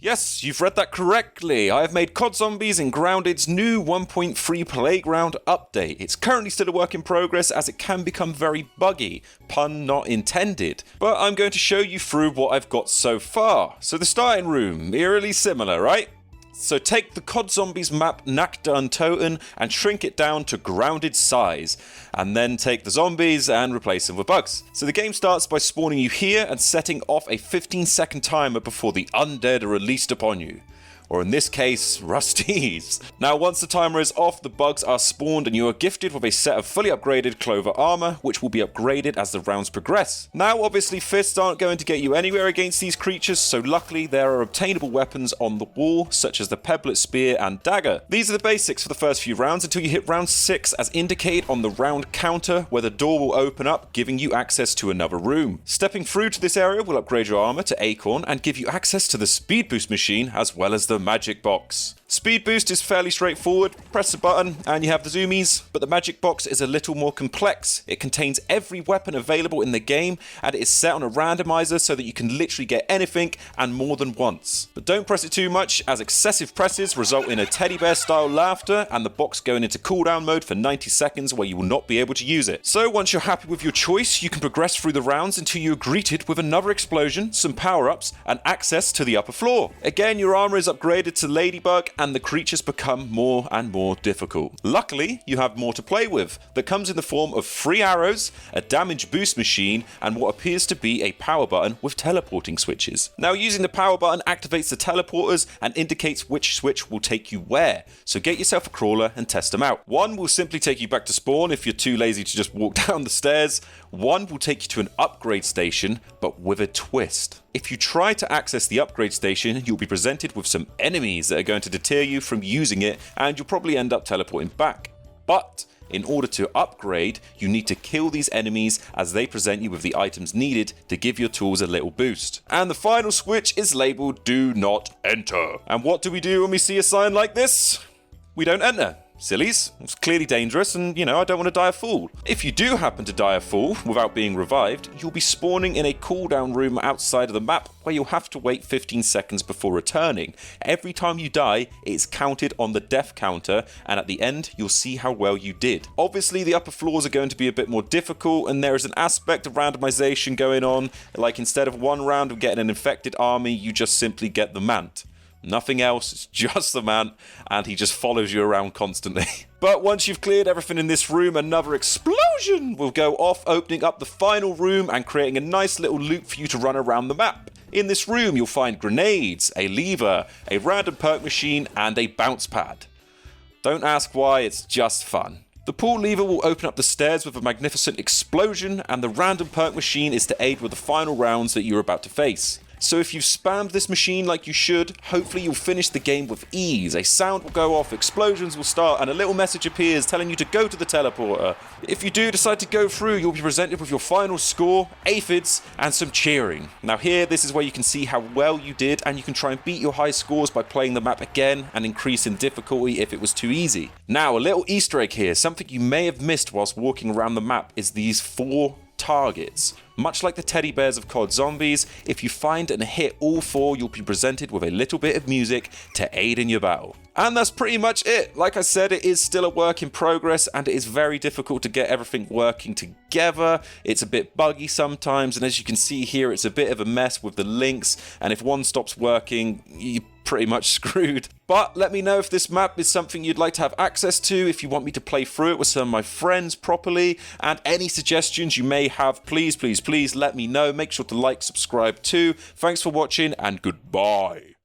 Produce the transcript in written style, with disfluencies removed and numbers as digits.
Yes, you've read that correctly. I have made COD Zombies in Grounded's new 1.3 Playground update. It's currently still a work in progress as it can become very buggy, pun not intended. But I'm going to show you through what I've got so far. So the starting room, eerily similar, right? So take the COD Zombies map Nacht Der Untoten and shrink it down to grounded size, and then take the zombies and replace them with bugs. So the game starts by spawning you here and setting off a 15-second timer before the undead are released upon you. Or in this case, Rusties. Now once the timer is off, the bugs are spawned and you are gifted with a set of fully upgraded Clover armor, which will be upgraded as the rounds progress. Now obviously fists aren't going to get you anywhere against these creatures, so luckily there are obtainable weapons on the wall, such as the Pebblet Spear and Dagger. These are the basics for the first few rounds until you hit round 6 as indicated on the round counter, where the door will open up, giving you access to another room. Stepping through to this area will upgrade your armor to Acorn and give you access to the Speed Boost machine as well as the Magic Box. Speed Boost is fairly straightforward, press a button and you have the zoomies, but the Magic Box is a little more complex. It contains every weapon available in the game and it is set on a randomizer so that you can literally get anything and more than once. But don't press it too much, as excessive presses result in a teddy bear style laughter and the box going into cooldown mode for 90 seconds where you will not be able to use it. So once you're happy with your choice, you can progress through the rounds until you are greeted with another explosion, some power-ups and access to the upper floor. Again, your armor is upgraded to Ladybug and the creatures become more and more difficult. Luckily, you have more to play with that comes in the form of free arrows, a damage boost machine, and what appears to be a power button with teleporting switches. Now, using the power button activates the teleporters and indicates which switch will take you where, so get yourself a crawler and test them out. One will simply take you back to spawn if you're too lazy to just walk down the stairs. One will take you to an upgrade station, but with a twist. If you try to access the upgrade station, you'll be presented with some enemies that are going to deter you from using it, and you'll probably end up teleporting back. But in order to upgrade, you need to kill these enemies as they present you with the items needed to give your tools a little boost. And the final switch is labeled Do Not Enter. And what do we do when we see a sign like this? We don't enter. Sillies. It's clearly dangerous and, I don't want to die a fool. If you do happen to die a fool without being revived, you'll be spawning in a cooldown room outside of the map where you'll have to wait 15 seconds before returning. Every time you die, it's counted on the death counter, and at the end, you'll see how well you did. Obviously, the upper floors are going to be a bit more difficult, and there is an aspect of randomization going on, like instead of one round of getting an infected army, you just simply get the Mant. Nothing else, it's just the man, and he just follows you around constantly. But once you've cleared everything in this room, another explosion will go off, opening up the final room and creating a nice little loop for you to run around the map. In this room, you'll find grenades, a lever, a random perk machine, and a bounce pad. Don't ask why, it's just fun. The pull lever will open up the stairs with a magnificent explosion, and the random perk machine is to aid with the final rounds that you're about to face. So if you've spammed this machine like you should, hopefully you'll finish the game with ease. A sound will go off, explosions will start, and a little message appears telling you to go to the teleporter. If you do decide to go through, you'll be presented with your final score, aphids, and some cheering. Now here, this is where you can see how well you did, and you can try and beat your high scores by playing the map again and increase in difficulty if it was too easy. Now, a little Easter egg here, something you may have missed whilst walking around the map is these 4 targets. Much like the teddy bears of COD Zombies, if you find and hit all 4, you'll be presented with a little bit of music to aid in your battle. And that's pretty much it. Like I said, it is still a work in progress and it is very difficult to get everything working together. It's a bit buggy sometimes, and as you can see here, it's a bit of a mess with the links, and if one stops working, you're pretty much screwed. But let me know if this map is something you'd like to have access to, if you want me to play through it with some of my friends properly, and any suggestions you may have, please let me know. Make sure to like, subscribe too. Thanks for watching, and goodbye.